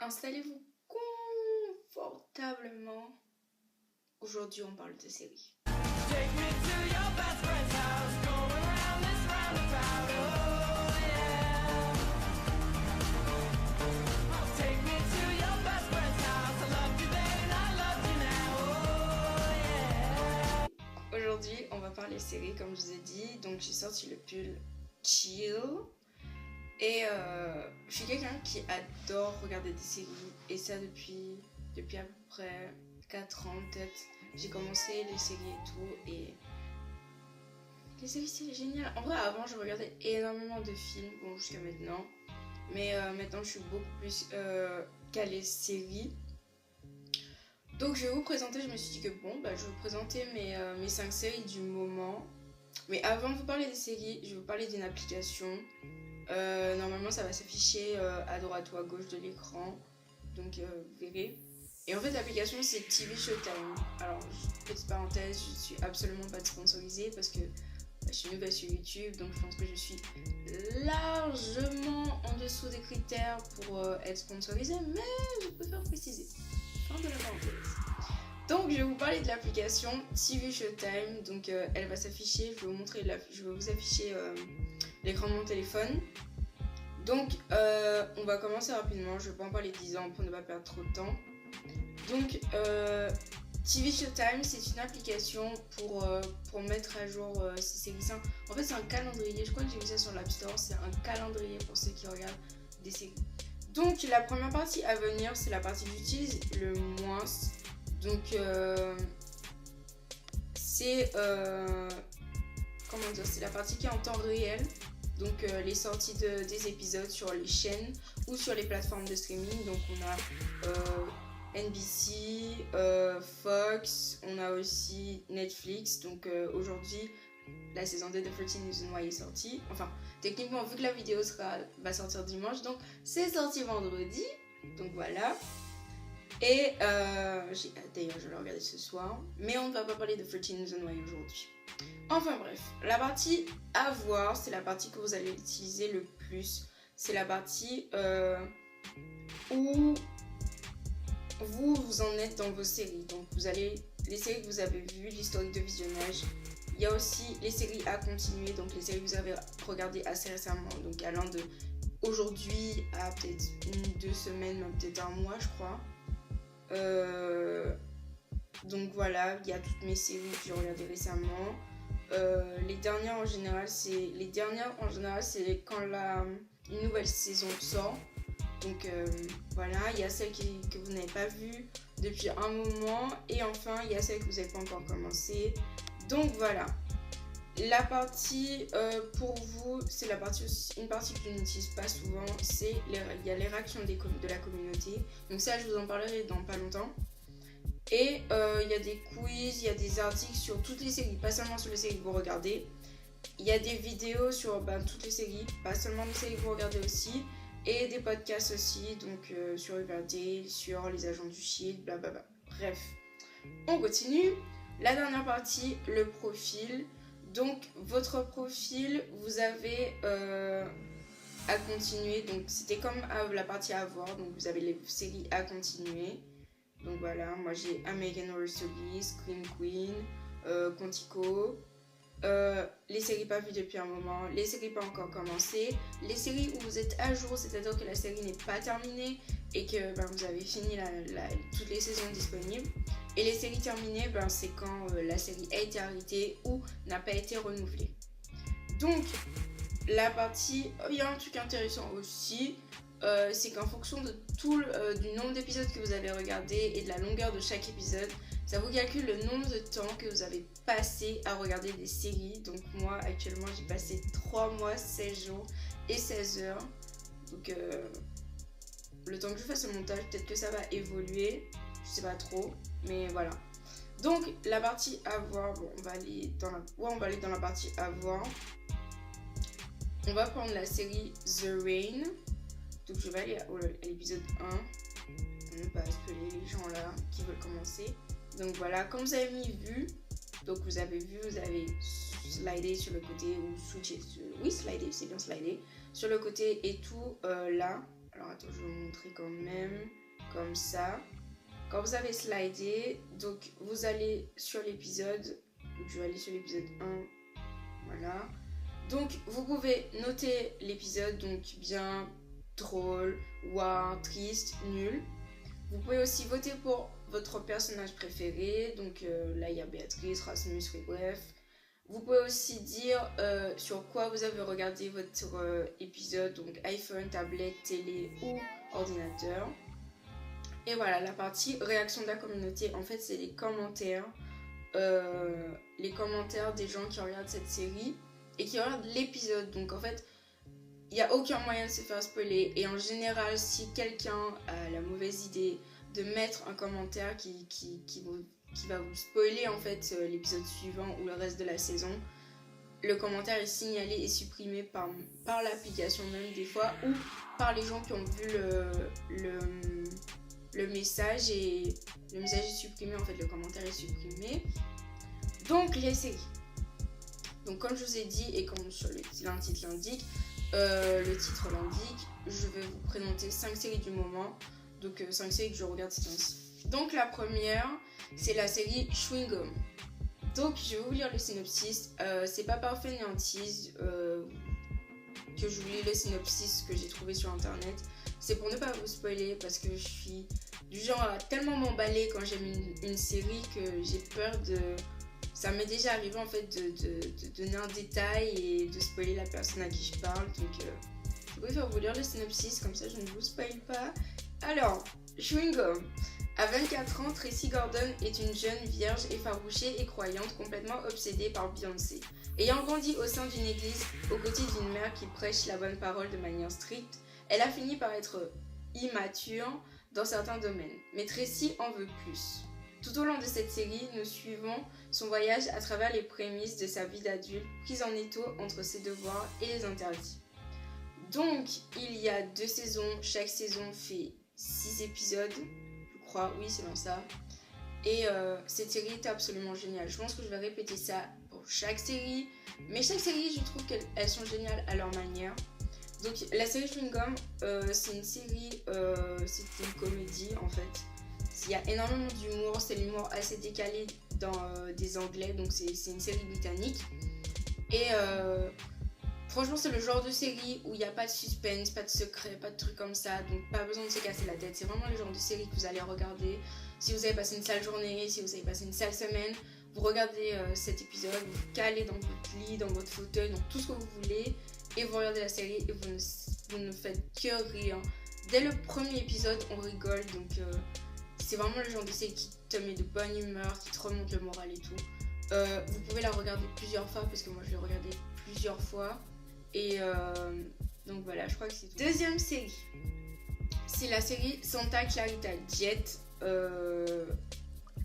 Installez-vous confortablement. Aujourd'hui, on parle de séries. Take me to your best friend's house, going round this roundabout, oh yeah. Take me to your best friend's house, I loved you then, I love you now, oh yeah. Aujourd'hui, on va parler séries, comme je vous ai dit. Donc, j'ai sorti le pull chill. Et je suis quelqu'un qui adore regarder des séries. Et ça depuis à peu près 4 ans peut-être. J'ai commencé les séries et tout. Et les séries c'est génial. En vrai avant je regardais énormément de films. Bon jusqu'à maintenant. Mais maintenant je suis beaucoup plus calée séries. Donc je vais vous présenter. Je me suis dit que bon bah je vais vous présenter mes 5 séries du moment. Mais avant de vous parler des séries, je vais vous parler d'une application. Normalement ça va s'afficher à droite ou à gauche de l'écran, donc vous verrez. Et en fait l'application c'est TV Showtime. Alors petite parenthèse, je suis absolument pas sponsorisée parce que je suis nouvelle sur YouTube, donc je pense que je suis largement en dessous des critères pour être sponsorisée, mais je préfère préciser. Fin de la parenthèse. Donc je vais vous parler de l'application TV Showtime. Donc elle va s'afficher, je vais vous afficher l'écran de mon téléphone. Donc on va commencer rapidement, je vais pas en parler 10 ans pour ne pas perdre trop de temps. Donc TV Showtime c'est une application pour mettre à jour ces séries. En fait c'est un calendrier, je crois que j'ai vu ça sur l'App Store, c'est un calendrier pour ceux qui regardent des séries. Donc la première partie à venir c'est la partie que j'utilise le moins. Donc c'est c'est la partie qui est en temps réel. Donc les sorties des épisodes sur les chaînes ou sur les plateformes de streaming. Donc on a NBC, Fox, on a aussi Netflix. Donc aujourd'hui la saison 2 de 13 Reasons Why est sortie. Enfin techniquement vu que la vidéo va sortir dimanche, donc c'est sorti vendredi. Donc voilà. Et d'ailleurs je vais le regarder ce soir. Mais on ne va pas parler de 13 Reasons Why aujourd'hui. Enfin bref, la partie à voir, c'est la partie que vous allez utiliser le plus. C'est la partie où vous en êtes dans vos séries. Donc vous allez, les séries que vous avez vues, l'historique de visionnage. Il y a aussi les séries à continuer, donc les séries que vous avez regardées assez récemment. Donc allant de aujourd'hui à peut-être 1-2 semaines, même peut-être un mois je crois. Donc voilà, il y a toutes mes séries que j'ai regardées récemment. Les dernières en général c'est quand une nouvelle saison sort. Donc voilà, il y a celles que vous n'avez pas vues depuis un moment. Et enfin il y a celles que vous n'avez pas encore commencé. Donc voilà. La partie pour vous, c'est une partie que je n'utilise pas souvent, il y a les réactions de la communauté. Donc ça je vous en parlerai dans pas longtemps. Et il y a des quiz, il y a des articles sur toutes les séries, pas seulement sur les séries que vous regardez. Il y a des vidéos sur toutes les séries, pas seulement les séries que vous regardez aussi. Et des podcasts aussi, donc sur Riverdale, sur les agents du Shield, blablabla. Bref, on continue. La dernière partie, le profil. Donc votre profil, vous avez à continuer. Donc c'était comme la partie à voir. Donc vous avez les séries à continuer. Donc voilà, moi j'ai American Horror Story, Scream Queen, Quantico. Les séries pas vues depuis un moment, les séries pas encore commencées, les séries où vous êtes à jour, c'est-à-dire que la série n'est pas terminée et que vous avez fini toutes les saisons disponibles. Et les séries terminées, c'est quand la série a été arrêtée ou n'a pas été renouvelée. Donc la partie, il y a un truc intéressant aussi, c'est qu'en fonction de du nombre d'épisodes que vous avez regardé et de la longueur de chaque épisode, ça vous calcule le nombre de temps que vous avez passé à regarder des séries. Donc moi actuellement j'ai passé 3 mois, 16 jours et 16 heures. Donc le temps que je fasse le montage, peut-être que ça va évoluer, je sais pas trop, mais voilà. Donc la partie à voir, on va aller dans la partie à voir. On va prendre la série The Rain. Donc je vais aller à l'épisode 1 pour ne pas spoiler les gens là qui veulent commencer. Donc voilà, comme vous avez mis vu, donc vous avez slidé sur le côté ou switché, oui slidé, c'est bien slidé, sur le côté et tout là. Alors attends, je vais vous montrer quand même, comme ça. Quand vous avez slidé, donc vous allez sur l'épisode, je vais aller sur l'épisode 1, voilà. Donc vous pouvez noter l'épisode, donc bien, drôle, war, triste, nul. Vous pouvez aussi voter pour votre personnage préféré, donc là il y a Béatrice, Rasmus, et bref. Vous pouvez aussi dire sur quoi vous avez regardé votre épisode, donc iPhone, tablette, télé ou ordinateur. Et voilà, la partie réaction de la communauté, en fait, c'est les commentaires des gens qui regardent cette série et qui regardent l'épisode. Donc, en fait, il n'y a aucun moyen de se faire spoiler. Et en général, si quelqu'un a la mauvaise idée de mettre un commentaire qui va vous spoiler, en fait, l'épisode suivant ou le reste de la saison, le commentaire est signalé et supprimé par l'application même des fois, ou par les gens qui ont vu le message, et le message est supprimé, en fait le commentaire est supprimé. Donc les séries, donc comme je vous ai dit et comme sur le titre l'indique, je vais vous présenter 5 séries du moment, donc 5 séries que je regarde ces temps-ci. Donc la première, c'est la série Chewing Gum. Donc je vais vous lire le synopsis, c'est pas parfait ni en tease, que je vous lis le synopsis que j'ai trouvé sur internet. C'est pour ne pas vous spoiler, parce que je suis du genre à tellement m'emballer quand j'aime une série que j'ai peur de... Ça m'est déjà arrivé en fait de donner un détail et de spoiler la personne à qui je parle. Donc je préfère vous lire le synopsis, comme ça je ne vous spoil pas. Alors, Chewing Gum. À 24 ans, Tracy Gordon est une jeune vierge effarouchée et croyante, complètement obsédée par Beyoncé. Ayant grandi au sein d'une église, aux côtés d'une mère qui prêche la bonne parole de manière stricte, elle a fini par être immature dans certains domaines. Mais Tracy en veut plus. Tout au long de cette série, nous suivons son voyage à travers les prémices de sa vie d'adulte, prise en étau entre ses devoirs et les interdits. Donc, il y a 2 saisons, chaque saison fait 6 épisodes, je crois, oui c'est dans ça. Et cette série est absolument géniale. Je pense que je vais répéter ça pour chaque série, mais chaque série, je trouve qu'elles sont géniales à leur manière. Donc la série Chewing Gum, c'est une série, c'est une comédie en fait. Il y a énormément d'humour, c'est l'humour assez décalé dans des anglais, donc c'est une série britannique. Et franchement, c'est le genre de série où il n'y a pas de suspense, pas de secret, pas de trucs comme ça, donc pas besoin de se casser la tête. C'est vraiment le genre de série que vous allez regarder si vous avez passé une sale journée, si vous avez passé une sale semaine. Vous regardez cet épisode, vous vous calez dans votre lit, dans votre fauteuil, dans tout ce que vous voulez, et vous regardez la série et vous ne faites que rire. Dès le premier épisode, on rigole, donc c'est vraiment le genre de série qui te met de bonne humeur, qui te remonte le moral et tout. Vous pouvez la regarder plusieurs fois, parce que moi je l'ai regardée plusieurs fois. Et donc voilà, je crois que c'est tout. Deuxième série, c'est la série Santa Clarita Diet.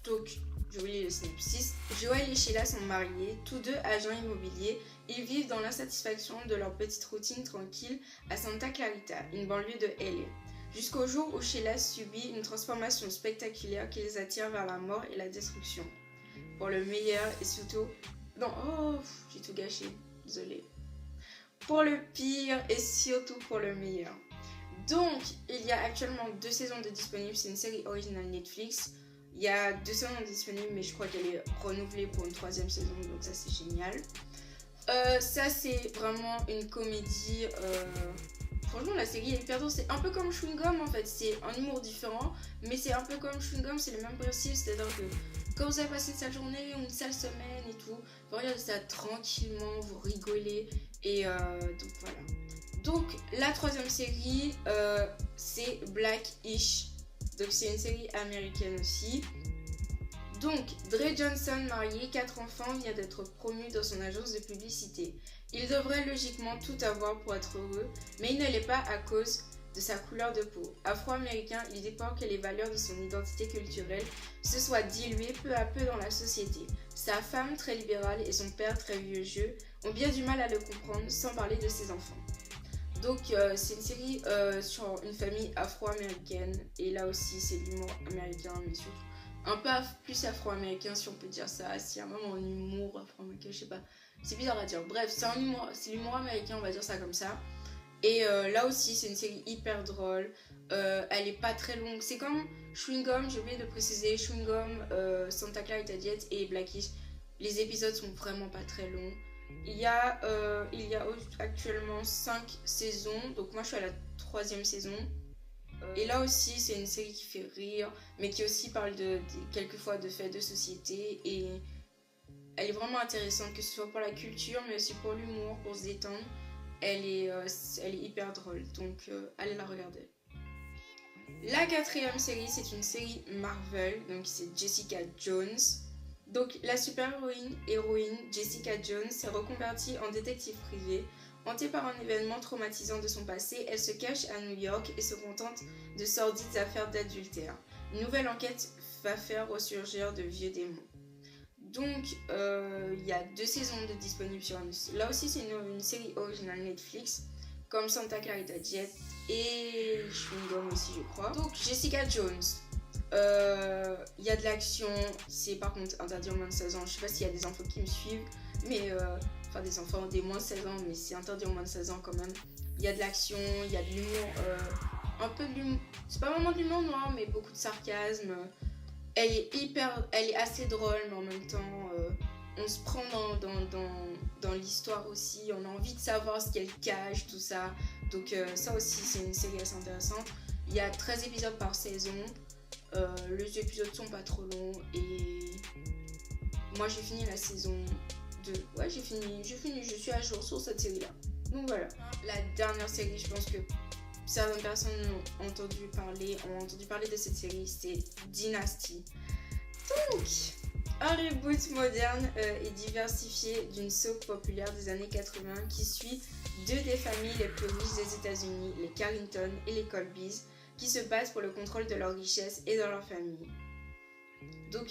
Donc, je vous lis le synopsis. Joël et Sheila sont mariés, tous deux agents immobiliers. Ils vivent dans l'insatisfaction de leur petite routine tranquille à Santa Clarita, une banlieue de LA. Jusqu'au jour où Sheila subit une transformation spectaculaire qui les attire vers la mort et la destruction. Pour le meilleur et surtout... Non, oh, j'ai tout gâché, désolée. Pour le pire et surtout pour le meilleur. Donc, il y a actuellement 2 saisons de disponibles, c'est une série originale Netflix. Il y a 2 saisons disponibles, mais je crois qu'elle est renouvelée pour une 3e saison, donc ça c'est génial. Ça c'est vraiment une comédie... Franchement, la série est hyper drôle. C'est un peu comme Chewing Gum en fait. C'est un humour différent, mais c'est un peu comme Chewing Gum. C'est le même principe. C'est-à-dire que quand vous avez passé une sale journée ou une sale semaine et tout, vous regardez ça tranquillement, vous rigolez. Et donc voilà. Donc la 3e série, c'est Black-ish. Donc c'est une série américaine aussi. Donc, Dre Johnson, marié, 4 enfants, vient d'être promu dans son agence de publicité. Il devrait logiquement tout avoir pour être heureux, mais il ne l'est pas à cause de sa couleur de peau. Afro-américain, il déplore que les valeurs de son identité culturelle se soient diluées peu à peu dans la société. Sa femme, très libérale, et son père, très vieux jeu, ont bien du mal à le comprendre, sans parler de ses enfants. Donc, c'est une série sur une famille afro-américaine, et là aussi, c'est l'humour américain, mais surtout un peu plus afro-américain, si on peut dire ça. C'est un moment en humour afro-américain, je sais pas, c'est bizarre à dire. Bref, c'est l'humour américain, on va dire ça comme ça. Et là aussi, c'est une série hyper drôle. Elle est pas très longue. C'est comme Chewing Gum, j'ai oublié de préciser. Chewing Gum, Santa Clarita Diet et Blackish. Les épisodes sont vraiment pas très longs. Il y a actuellement 5 saisons. Donc moi, je suis à la 3e saison. Et là aussi, c'est une série qui fait rire, mais qui aussi parle quelquefois de faits de société. Et elle est vraiment intéressante, que ce soit pour la culture, mais aussi pour l'humour, pour se détendre. Elle est hyper drôle, donc allez la regarder. La 4e série, c'est une série Marvel, donc c'est Jessica Jones. Donc la héroïne Jessica Jones s'est reconvertie en détective privé. Hantée par un événement traumatisant de son passé, elle se cache à New York et se contente de sordides affaires d'adultère. Une nouvelle enquête va faire ressurgir de vieux démons. Donc, il y a 2 saisons de disponibles sur là aussi, c'est une série originale Netflix, comme Santa Clarita Diet et Chewing Gum aussi, je crois. Donc, Jessica Jones. Il y a de l'action, c'est par contre interdit aux moins de 16 ans. Je sais pas s'il y a des enfants qui me suivent, mais enfin des enfants des moins de 16 ans, mais c'est interdit aux moins de 16 ans quand même. Il y a de l'action, il y a de l'humour, un peu de l'humour, c'est pas vraiment de l'humour noir, mais beaucoup de sarcasme. Elle est assez drôle, mais en même temps, on se prend dans l'histoire aussi. On a envie de savoir ce qu'elle cache, tout ça. Donc ça aussi, c'est une série assez intéressante. Il y a 13 épisodes par saison. Les épisodes sont pas trop longs. Et moi, j'ai fini la saison 2. Ouais, j'ai fini. Je suis à jour sur cette série-là. Donc voilà. La dernière série, je pense que certaines personnes ont entendu parler de cette série, c'est Dynasty. Donc, un reboot moderne et diversifié d'une soap populaire des années 80 qui suit 2 des familles les plus riches des États-Unis, les Carrington et les Colbys, qui se battent pour le contrôle de leur richesse et de leur famille. Donc,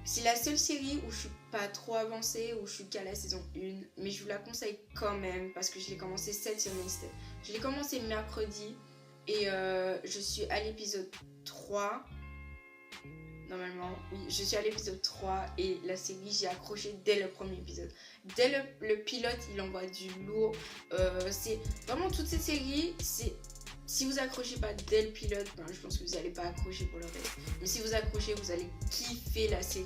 c'est la seule série où je suis pas trop avancée, où je suis qu'à la saison 1, mais je vous la conseille quand même parce que je l'ai commencé cette semaine. Je l'ai commencé mercredi et je suis à l'épisode 3. Normalement, oui, je suis à l'épisode 3 et la série, j'ai accroché dès le premier épisode. Dès le pilote, il envoie du lourd. C'est vraiment toute cette série, si vous accrochez pas dès le pilote, ben, je pense que vous n'allez pas accrocher pour le reste. Mais si vous accrochez, vous allez kiffer la série.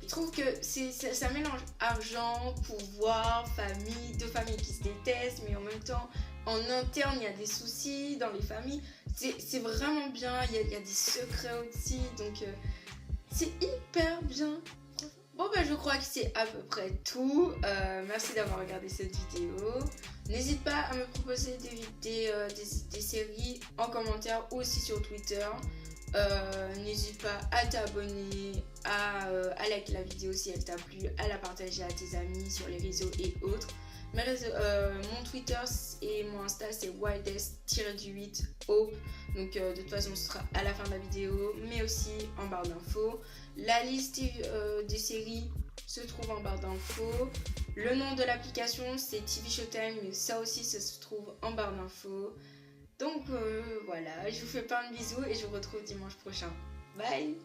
Je trouve que ça mélange argent, pouvoir, famille, 2 familles qui se détestent, mais en même temps, en interne, il y a des soucis dans les familles. C'est vraiment bien, il y a des secrets aussi, donc c'est hyper bien. Bon bah je crois que c'est à peu près tout. Merci d'avoir regardé cette vidéo. N'hésite pas à me proposer des séries en commentaire ou aussi sur Twitter. N'hésite pas à t'abonner, à liker la vidéo si elle t'a plu, à la partager à tes amis sur les réseaux et autres. Mon Twitter et mon Insta c'est wildest-8 hope. Donc de toute façon ce sera à la fin de la vidéo, mais aussi en barre d'infos. La liste des séries se trouve en barre d'infos. Le nom de l'application c'est TV Showtime, mais ça aussi ça se trouve en barre d'infos. Donc voilà, je vous fais plein de bisous et je vous retrouve dimanche prochain. Bye!